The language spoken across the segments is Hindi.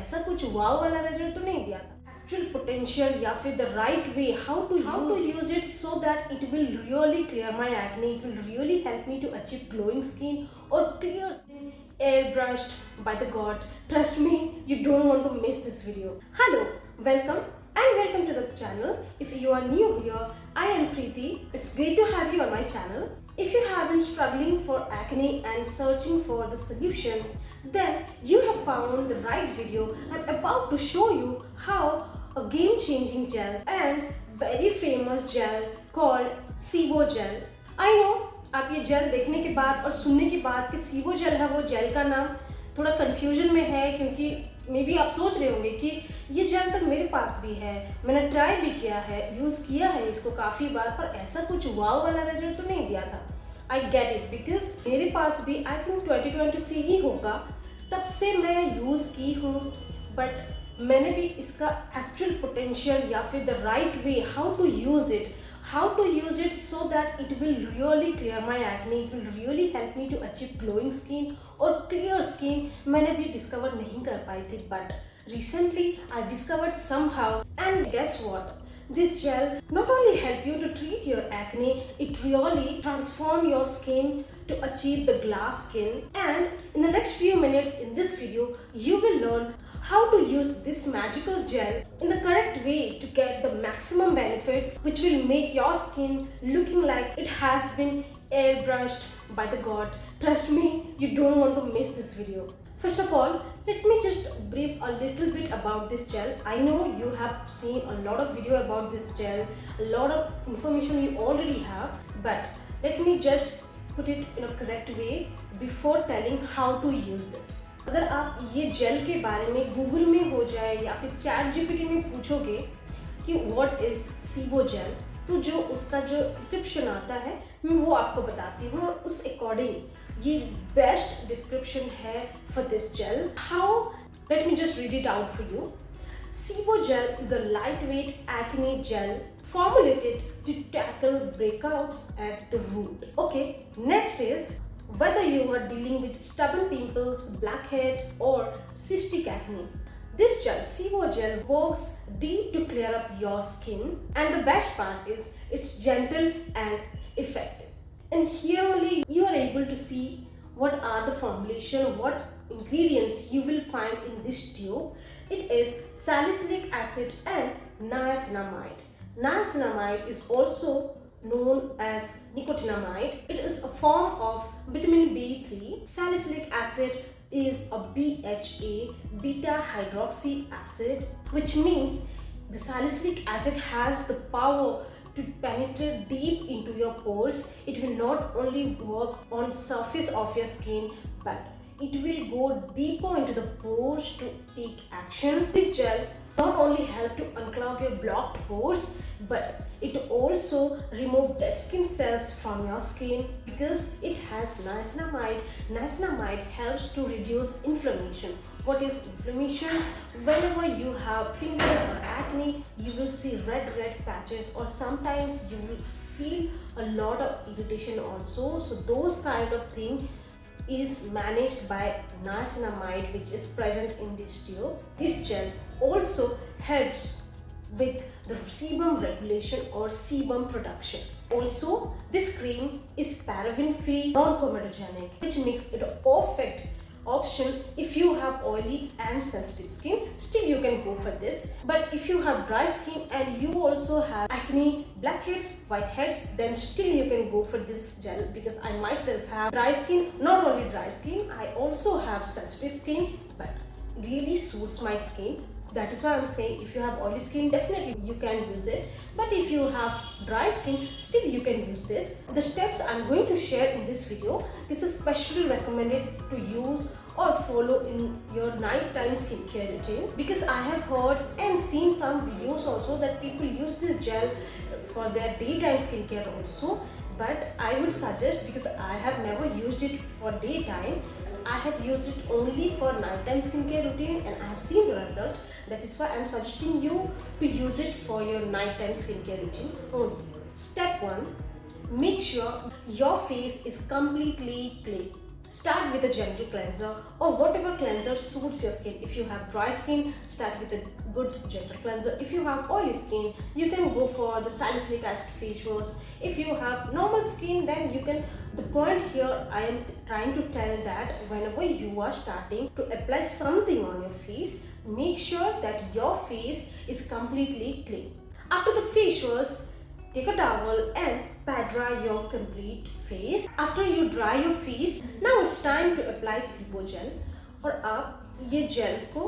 ऐसा कुछ वाव वाला रिजल्ट तो नहीं दिया था। एक्चुअल पोटेंशियल या फिर the right way how to use it so that it will really clear my acne, it will really help me to achieve glowing skin और clear skin airbrushed by the god. Trust me, you don't want to miss this video. Hello, welcome to the channel. If you are new here, I am Preeti. It's great to have you on my channel. If you have been struggling for acne and searching for the solution, then you have found the right video. I'm about to show you how a game-changing gel and very famous gel called Sivo gel. I know आप ये जेल देखने के बाद और सुनने के बाद कि सीवो जेल है, वो जेल का नाम थोड़ा कंफ्यूजन में है, क्योंकि मे बी आप सोच रहे होंगे कि ये जेल तो मेरे पास भी है, मैंने ट्राई भी किया है, यूज़ किया है इसको काफ़ी बार, पर ऐसा कुछ वाव वाला रिजल्ट तो नहीं दिया था। आई गेट इट, बिकॉज मेरे पास भी आई थिंक 2020 से ही होगा, तब से मैं यूज़ की हूँ, बट मैंने भी इसका एक्चुअल पोटेंशियल या फिर the right way how to use it so that it will really clear my acne, it will really help me to achieve glowing skin or clear skin मैंने भी discover नहीं कर पाई थी, but recently I discovered somehow, and guess what? This gel not only help you to treat your acne, it really transform your skin to achieve the glass skin. And in the next few minutes in this video, you will learn how to use this magical gel in the correct way to get the maximum benefits, which will make your skin looking like it has been airbrushed by the god. Trust me, you don't want to miss this video. First of all, let me just brief a little bit about this gel. I know you have seen a lot of video about this gel, a lot of information you already have, but let me just put it in a correct way before telling how to use it. अगर आप ये जेल के बारे में गूगल में हो जाए या फिर चैट जीपीटी में पूछोगे कि व्हाट इज सीवो जेल, तो जो उसका जो डिस्क्रिप्शन आता है मैं वो आपको बताती हूँ, और उस अकॉर्डिंग ये बेस्ट डिस्क्रिप्शन है for this gel. How, let me just read it out for you. Sivo gel is a lightweight acne gel formulated to tackle breakouts at the root. Okay, next is whether you are dealing with stubborn pimples, blackhead or cystic acne. This gel, Sivo gel, works deep to clear up your skin, and the best part is it's gentle and effective. And here only you are able to see what are the formulation, what ingredients you will find in this tube. It is salicylic acid and niacinamide. Niacinamide is also known as nicotinamide. It is a form of vitamin B3. Salicylic acid is a BHA, beta hydroxy acid, which means the salicylic acid has the power to penetrate deep into your pores. It will not only work on surface of your skin, but it will go deeper into the pores to take action. This gel not only help to unclog your blocked pores, but it also remove dead skin cells from your skin because it has niacinamide. Niacinamide helps to reduce inflammation. What is inflammation? Whenever you have pimple or acne, you will see red patches, or sometimes you will feel a lot of irritation also. So those kind of thing is managed by niacinamide, which is present in this tube. This gel also helps with the sebum regulation or sebum production. Also, this cream is paraben free, non-comedogenic, which makes it a perfect option if you have oily and sensitive skin. Still you can go for this, but if you have dry skin and you also have acne, blackheads, whiteheads, then still you can go for this gel, because I myself have dry skin. Not only dry skin, I also have sensitive skin, but really suits my skin. That is why I'm saying if you have oily skin, definitely you can use it, but if you have dry skin, still you can use this. The steps I'm going to share in this video, this is specially recommended to use or follow in your nighttime skincare routine, because I have heard and seen some videos also that people use this gel for their daytime skincare also, but I would suggest, because I have never used it for daytime, I have used it only for nighttime skincare routine and I have seen the result. That is why I am suggesting you to use it for your nighttime skincare routine only. Step 1. Make sure your face is completely clean. Start with a gentle cleanser or whatever cleanser suits your skin. If you have dry skin, start with a good gentle cleanser. If you have oily skin, you can go for the salicylic acid face wash. If you have normal skin, then you can. The point here I am trying to tell that whenever you are starting to apply something on your face, make sure that your face is completely clean. After the face wash, take a towel and pat dry your complete face. After you dry your face, now it's time to apply Sebo gel. और आप ये जेल को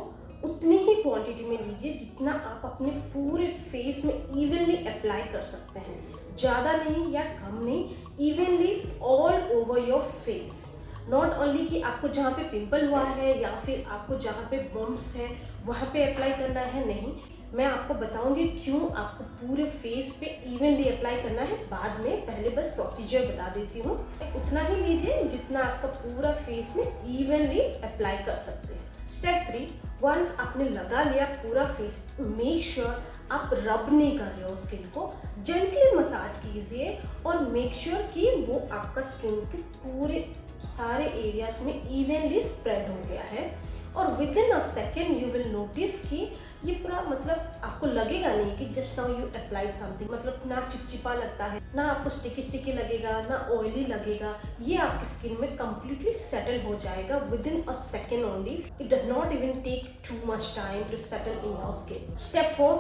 उतनी ही क्वांटिटी में लीजिए जितना आप अपने पूरे फेस में इवनली अप्लाई कर सकते हैं. ज़्यादा नहीं या कम नहीं, evenly all over your face. Not only कि आपको जहाँ पे पिंपल हुआ है या फिर आपको जहाँ पे बम्प्स है वहाँ पे अप्लाई करना है, नहीं. मैं आपको बताऊंगी क्यों आपको पूरे फेस पे इवनली अप्लाई करना है बाद में. पहले बस प्रोसीजर बता देती हूँ. उतना ही लीजिए जितना आपका पूरा फेस में इवनली अप्लाई कर सकते हैं. स्टेप 3, वंस आपने लगा लिया पूरा फेस, मेक श्योर आप रब नहीं कर रहे हो स्किन को. जेंटली मसाज कीजिए और मेक श्योर कि वो आपका स्किन के पूरे सारे एरियाज में इवनली स्प्रेड हो गया है. और with in a second you will notice कि ये पूरा मतलब आपको लगेगा नहीं कि just now you applied something. मतलब ना चिपचिपा लगता है, ना आपको स्टिकी स्टिकी लगेगा, ना ऑयली लगेगा. ये आपकी स्किन में कंप्लीटली सेटल हो जाएगा within a second only. It does not even take too much time to settle in your skin. Step 4,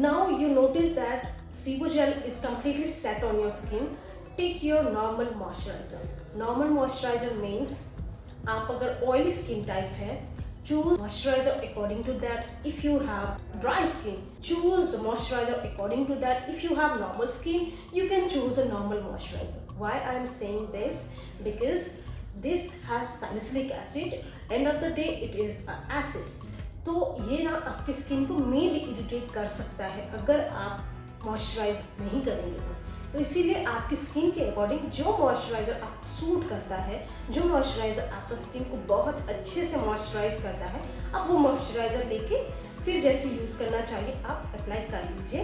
now you notice that Sebo gel is completely set on your skin. Take your normal moisturizer. Normal moisturizer means आप अगर oily skin type है, choose moisturizer according to that. If you have dry skin, choose moisturizer according to that. If you have normal skin, you can choose a normal moisturizer. Why I am saying this? Because this has salicylic acid. End of the day, it is an acid. तो ये ना आपकी स्किन को मे भी इरिटेट कर सकता है अगर आप मॉइस्चराइज नहीं करेंगे. तो इसीलिए आपकी स्किन के अकॉर्डिंग जो मॉइस्चराइज़र आपको सूट करता है, जो मॉइस्चराइज़र आपका स्किन को बहुत अच्छे से मॉइस्चराइज करता है, आप वो मॉइस्चराइज़र लेके फिर जैसे यूज़ करना चाहिए आप अप्लाई कर लीजिए.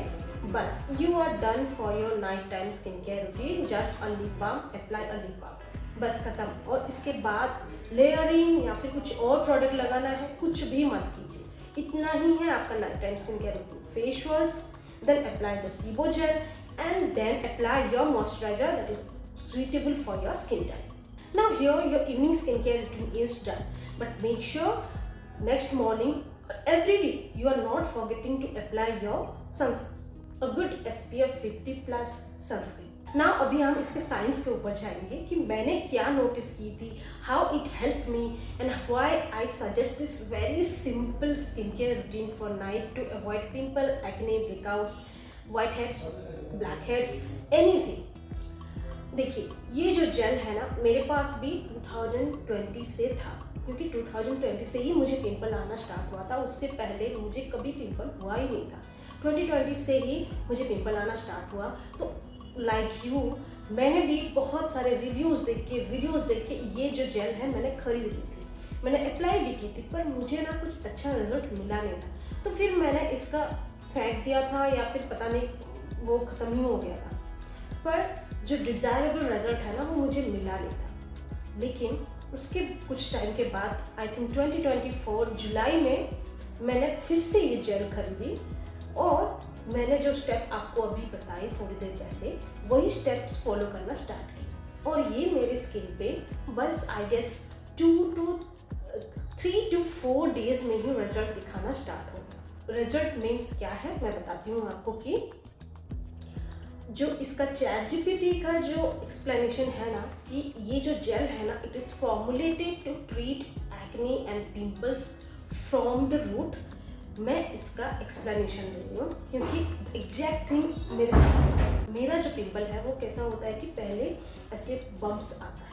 बस you are done for your night time skin care routine. Just a lip balm, apply a lip balm, बस खत्म. और इसके बाद लेयरिंग या फिर कुछ और प्रोडक्ट लगाना है, कुछ भी मत कीजिए. इतना ही है आपका night time skin care routine. Face wash, then apply the Sebo gel and then apply your moisturizer that is suitable for your skin type. Now here your evening skincare routine is done, but make sure next morning every day you are not forgetting to apply your sunscreen, a good SPF 50 plus sunscreen. Now अभी हम इसके साइंस के ऊपर जाएंगे कि मैंने क्या नोटिस की थी, how it helped me and why I suggest this very simple skincare routine for night to avoid pimple, acne, breakouts, white heads, black heads, anything. देखिए ये जो जेल है ना मेरे पास भी 2020 से था, क्योंकि 2020 से ही मुझे पिंपल आना स्टार्ट हुआ था. उससे पहले मुझे कभी पिंपल हुआ ही नहीं था. 2020 से ही मुझे पिंपल आना स्टार्ट हुआ. तो लाइक यू मैंने भी बहुत सारे रिव्यूज़ देख के, वीडियोज़ देख के ये जो जेल है मैंने खरीद ली थी, मैंने अप्लाई भी की थी, पर मुझे ना कुछ अच्छा रिजल्ट मिला नहीं था. तो फिर मैंने इसका फेंक दिया था या फिर पता नहीं वो ख़त्म ही हो गया था. पर जो डिज़ायरेबल रिजल्ट है ना वो मुझे मिला नहीं था. लेकिन उसके कुछ टाइम के बाद आई थिंक 2024 जुलाई में मैंने फिर से ये जेल खरीदी और मैंने जो स्टेप आपको अभी बताए थोड़ी देर पहले वही स्टेप्स फॉलो करना स्टार्ट की. और ये मेरे स्किन पे बस आई गेस 3 to 4 डेज में ही रिजल्ट दिखाना स्टार्ट हो गया. रिजल्ट मीन्स क्या है मैं बताती हूँ आपको कि जो इसका ChatGPT का जो एक्सप्लेनेशन है ना कि ये जो जेल है ना it is formulated to treat acne and pimples from the root. मैं इसका एक्सप्लेनेशन दे रही हूँ क्योंकि एग्जैक्ट थिंग मेरे साथ होता है. मेरा जो पिंपल है वो कैसा होता है कि पहले ऐसे बम्प्स आता है.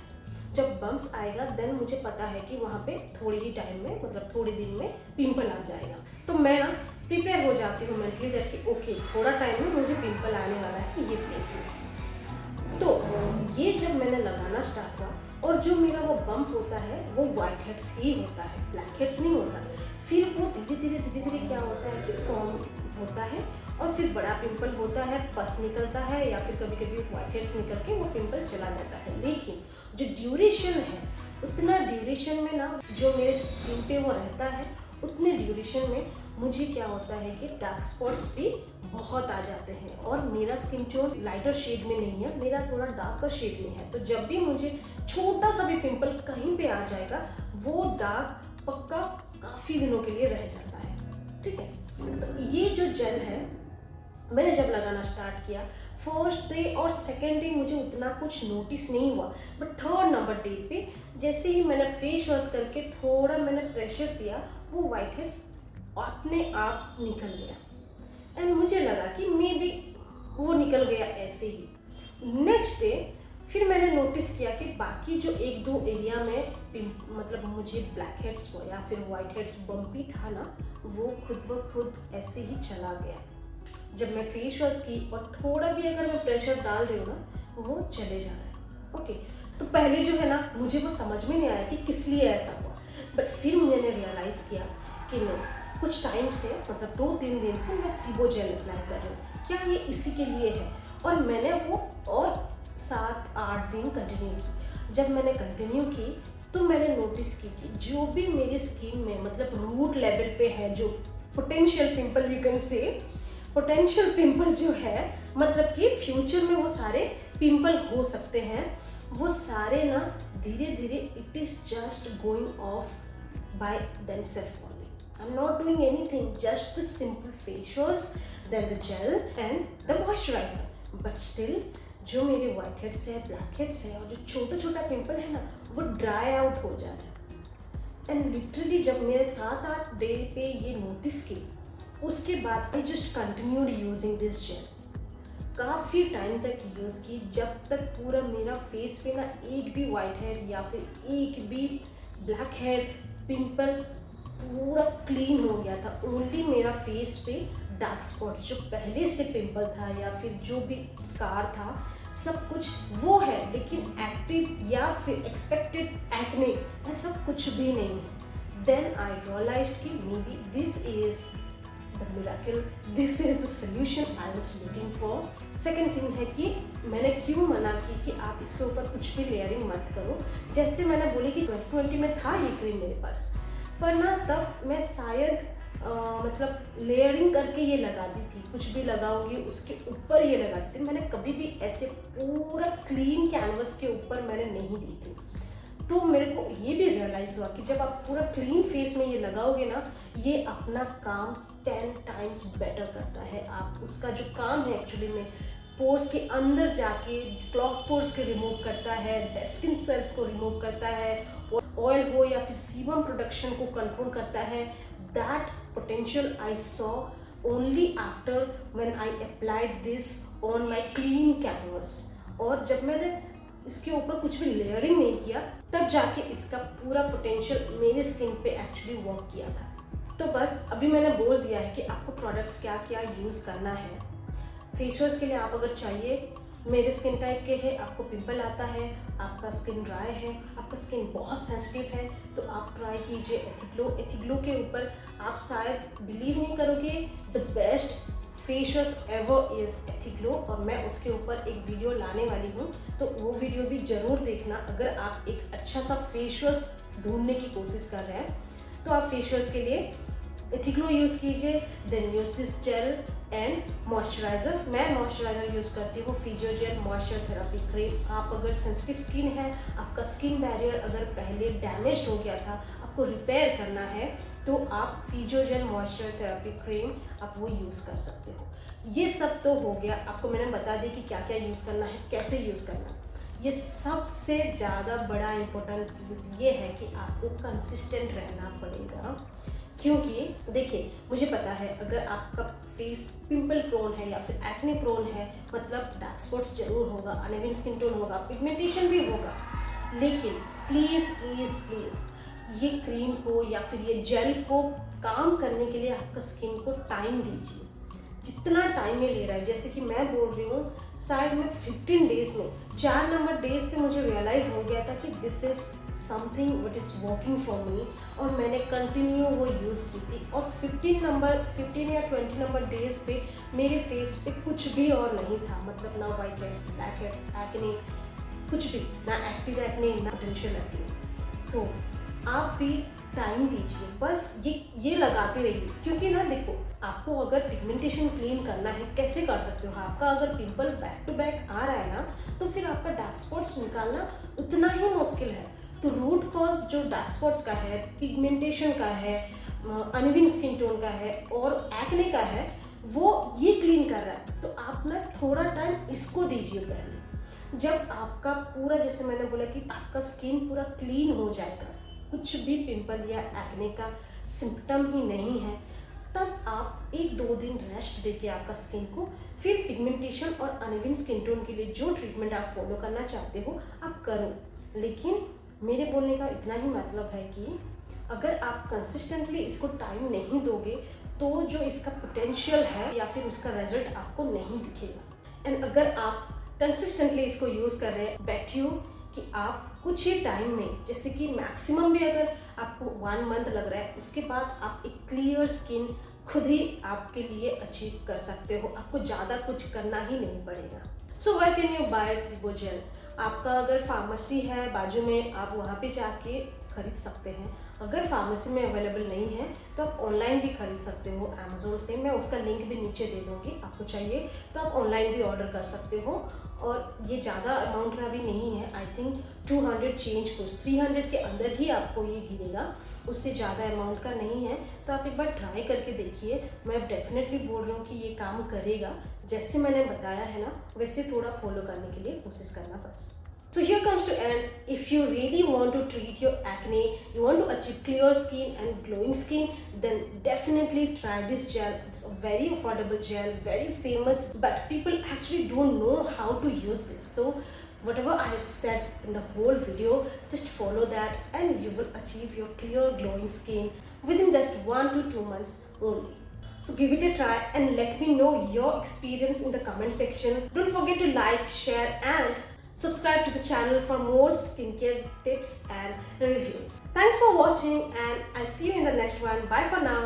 जब बम्प्स आएगा देन मुझे पता है कि वहाँ पे थोड़ी ही टाइम में मतलब थोड़े दिन में पिंपल आ जाएगा. तो मैं ना प्रिपेयर हो जाती हूँ मेंटली दैट कि ओके थोड़ा टाइम में मुझे पिंपल आने वाला है ये प्लेस में. तो ये जब मैंने लगाना स्टार्ट हुआ और जो मेरा वो बम्प होता है वो वाइट हेड्स ही होता है, ब्लैक हेड्स नहीं होता. फिर वो धीरे धीरे क्या होता है कि फॉर्म होता है और फिर बड़ा पिंपल होता है, पस निकलता है या फिर कभी कभी वाइट हेड्स निकल के वो पिंपल चला जाता है. लेकिन जो ड्यूरेशन है उतना ड्यूरेशन में ना जो मेरे स्किन पे वो रहता है, उतने ड्यूरेशन में मुझे क्या होता है कि डार्क स्पॉट्स भी बहुत आ जाते हैं। और मेरा स्किन टोन लाइटर शेड में नहीं है, मेरा थोड़ा डार्कर शेड में है। तो जब भी मुझे छोटा सा भी पिंपल कहीं पे आ जाएगा, वो दाग पक्का काफ़ी दिनों के लिए रह जाता है। ठीक है, तो ये जो जेल है मैंने जब लगाना स्टार्ट किया, फर्स्ट डे और सेकेंड डे मुझे उतना कुछ नोटिस नहीं हुआ, बट थर्ड नंबर डे पे जैसे ही मैंने फेस वॉश करके थोड़ा मैंने प्रेशर दिया, वो वाइट हेड्स अपने आप निकल गया। एंड मुझे लगा कि मे बी वो निकल गया ऐसे ही। नेक्स्ट डे फिर मैंने नोटिस किया कि बाकी जो एक दो एरिया में मतलब मुझे ब्लैक हेड्स या फिर वाइट हेड्स बम्पी था ना, वो खुद ब खुद ऐसे ही चला गया। जब मैं फेस वॉश की और थोड़ा भी अगर मैं प्रेशर डाल रही हूँ ना, वो चले जा रहा है। ओके, तो पहले जो है ना मुझे वो समझ में नहीं आया कि किस लिए ऐसा हुआ, बट फिर मैंने रियलाइज़ किया कि नहीं, कुछ टाइम से मतलब 2-3 दिन से मैं सीबो जेल अप्लाई कर रही हूँ, क्या ये इसी के लिए है। और मैंने वो और 7-8 दिन कंटिन्यू की। जब मैंने कंटिन्यू की तो मैंने नोटिस की कि जो भी मेरी स्किन में मतलब रूट लेवल पे है, जो potential pimple you can say, potential pimple जो है मतलब कि फ्यूचर में वो सारे पिंपल हो सकते हैं, वो सारे ना धीरे धीरे it is just going off by themselves only. I am not doing anything, just the simple face wash, then the gel and the moisturiser, but still जो मेरे वाइट हेड्स है, ब्लैक हेड्स है और जो छोटा छोटा पिंपल है ना, वो ड्राई आउट हो जा रहा है। एंड लिटरली जब मेरे 7-8 डे पे ये नोटिस की, उसके बाद I just continued using this gel. काफ़ी टाइम तक यूज़ की, जब तक पूरा मेरा फेस पे ना एक भी वाइट हेड या फिर एक भी ब्लैक हेड पिंपल पूरा क्लीन हो गया था। ओनली मेरा फेस पे डार्क स्पॉट जो पहले से पिंपल था या फिर जो भी स्कार था, सब कुछ वो है, लेकिन एक्टिव या फिर एक्सपेक्टेड एक्ने ऐसा कुछ भी नहीं है। देन आई रियलाइज्ड कि may be this is the miracle, this is the solution I was looking for. Second thing है कि मैंने क्यों मना की कि आप इसके ऊपर कुछ भी लेयरिंग मत करो। जैसे मैंने बोली कि 2020 में था ये क्रीम मेरे पास, पर ना तब मैं शायद मतलब लेयरिंग करके ये लगाती थी, कुछ भी लगाऊंगी उसके ऊपर ये लगाती थी। मैंने कभी भी ऐसे पूरा क्लीन कैनवस के ऊपर मैंने नहीं दी थी। तो मेरे को ये भी रियलाइज़ हुआ कि जब आप पूरा क्लीन फेस में ये लगाओगे ना, ये अपना काम 10 टाइम्स बेटर करता है। आप उसका जो काम है एक्चुअली में पोर्स के अंदर जाके क्लॉग पोर्स के रिमूव करता है, डेड स्किन सेल्स को रिमूव करता है, ऑयल हो या फिर सीबम प्रोडक्शन को कंट्रोल करता है। That potential I saw only after when I applied this on my clean canvas. और जब मैंने इसके ऊपर कुछ भी लेयरिंग नहीं किया, तब जाके इसका पूरा पोटेंशियल मेरे स्किन पे एक्चुअली वर्क किया था। तो बस अभी मैंने बोल दिया है कि आपको प्रोडक्ट्स क्या क्या यूज़ करना है। फेस वॉश के लिए आप अगर चाहिए, मेरे स्किन टाइप के हैं, आपको पिंपल आता है, आपका स्किन ड्राई है, आपका स्किन बहुत सेंसिटिव है, तो आप ट्राई कीजिए एथिग्लो। एथिग्लो के ऊपर आप शायद बिलीव नहीं करोगे, the best face wash ever is Ethiglo. और मैं उसके ऊपर एक वीडियो लाने वाली हूँ, तो वो वीडियो भी ज़रूर देखना। अगर आप एक अच्छा सा फेस वॉश ढूंढने की कोशिश कर रहे हैं तो आप फेस वॉश के लिए एथिग्लो यूज़ कीजिए, then use this gel and moisturiser. मैं मॉइस्चराइज़र यूज़ करती हूँ फिजियोजेल मॉइस्चर थेरेपी क्रीम। आप अगर सेंसिटिव स्किन है, आपका स्किन बैरियर अगर पहले डैमेज हो गया था, आपको रिपेयर करना है, तो आप फिजियोजेल मॉइस्चर थेरेपी क्रीम आप वो यूज़ कर सकते हो। ये सब तो हो गया, आपको मैंने बता दी कि क्या क्या यूज़ करना है, कैसे यूज़ करना है। ये सबसे ज़्यादा बड़ा इम्पोर्टेंट चीज़ ये है कि आपको कंसिस्टेंट रहना पड़ेगा। क्योंकि देखिए, मुझे पता है अगर आपका फेस पिंपल प्रोन है या फिर एक्ने प्रोन है, मतलब डार्क स्पॉट्स जरूर होगा, अनइवन स्किन टोन होगा, पिगमेंटेशन भी होगा, लेकिन प्लीज़ प्लीज़ प्लीज़ ये क्रीम को या फिर ये जेल को काम करने के लिए आपका स्किन को टाइम दीजिए। जितना टाइम ये ले रहा है, जैसे कि मैं बोल रही हूँ, शायद मैं 15 डेज में 4 नंबर डेज पे मुझे रियलाइज़ हो गया था कि this is something what is working for me, और मैंने कंटिन्यू वो यूज़ की थी। और 15 या 20 नंबर डेज पे मेरे फेस पे कुछ भी और नहीं था, मतलब ना white heads, black heads, acne, कुछ भी ना, एक्टिव एक्ने ना पोटेंशियल एक्ने। तो आप भी टाइम दीजिए, बस ये लगाते रहिए। क्योंकि ना देखो, आपको अगर पिगमेंटेशन क्लीन करना है, कैसे कर सकते हो? आपका अगर पिंपल बैक टू बैक आ रहा है ना, तो फिर आपका डार्क स्पॉट्स निकालना उतना ही मुश्किल है। तो रूट कॉज जो डार्क स्पॉट्स का है, पिगमेंटेशन का है, अनइवन स्किन टोन का है और एक्ने का है, वो ये क्लीन कर रहा है। तो आप ना थोड़ा टाइम इसको दीजिए पहले। जब आपका पूरा, जैसे मैंने बोला कि आपका स्किन पूरा क्लीन हो जाएगा, कुछ भी पिंपल या एक्ने का सिम्टम ही नहीं है, तब आप 1-2 दिन रेस्ट देके आपका स्किन को फिर पिगमेंटेशन और अनइवन स्किन टोन के लिए जो ट्रीटमेंट आप फॉलो करना चाहते हो आप करो। लेकिन मेरे बोलने का इतना ही मतलब है कि अगर आप कंसिस्टेंटली इसको टाइम नहीं दोगे तो जो इसका पोटेंशियल है या फिर उसका रिजल्ट आपको नहीं दिखेगा। एंड अगर आप कंसिस्टेंटली इसको यूज़ कर रहे हैं, बेट यू कि आप कुछ ही टाइम में, जैसे कि मैक्सिमम भी अगर आपको 1 मंथ लग रहा है, उसके बाद आप एक क्लियर स्किन खुद ही आपके लिए अचीव कर सकते हो। आपको ज़्यादा कुछ करना ही नहीं पड़ेगा। So where can you buy Sebo gel? आपका अगर फार्मेसी है बाजू में, आप वहाँ पे जाके खरीद सकते हैं। अगर फार्मेसी में अवेलेबल नहीं है तो आप ऑनलाइन भी खरीद सकते हो अमेज़ोन से। मैं उसका लिंक भी नीचे दे दूँगी, आपको चाहिए तो आप ऑनलाइन भी ऑर्डर कर सकते हो। और ये ज़्यादा अमाउंट का भी नहीं है, आई थिंक 200 चेंज कुछ, 300 के अंदर ही आपको ये गिरेगा, उससे ज़्यादा अमाउंट का नहीं है। तो आप एक बार ट्राई करके देखिए। मैं डेफिनेटली बोल रहा हूँ कि ये काम करेगा। जैसे मैंने बताया है ना, वैसे थोड़ा फॉलो करने के लिए कोशिश करना बस। So here comes to end. If you really want to treat your acne, you want to achieve clear skin and glowing skin, then definitely try this gel. It's a very affordable gel, very famous, but people actually don't know how to use this. So whatever I have said in the whole video, just follow that and you will achieve your clear glowing skin within just 1 to 2 months only. So give it a try and let me know your experience in the comment section. Don't forget to like, share and subscribe to the channel for more skincare tips and reviews. Thanks for watching and I'll see you in the next one. Bye for now.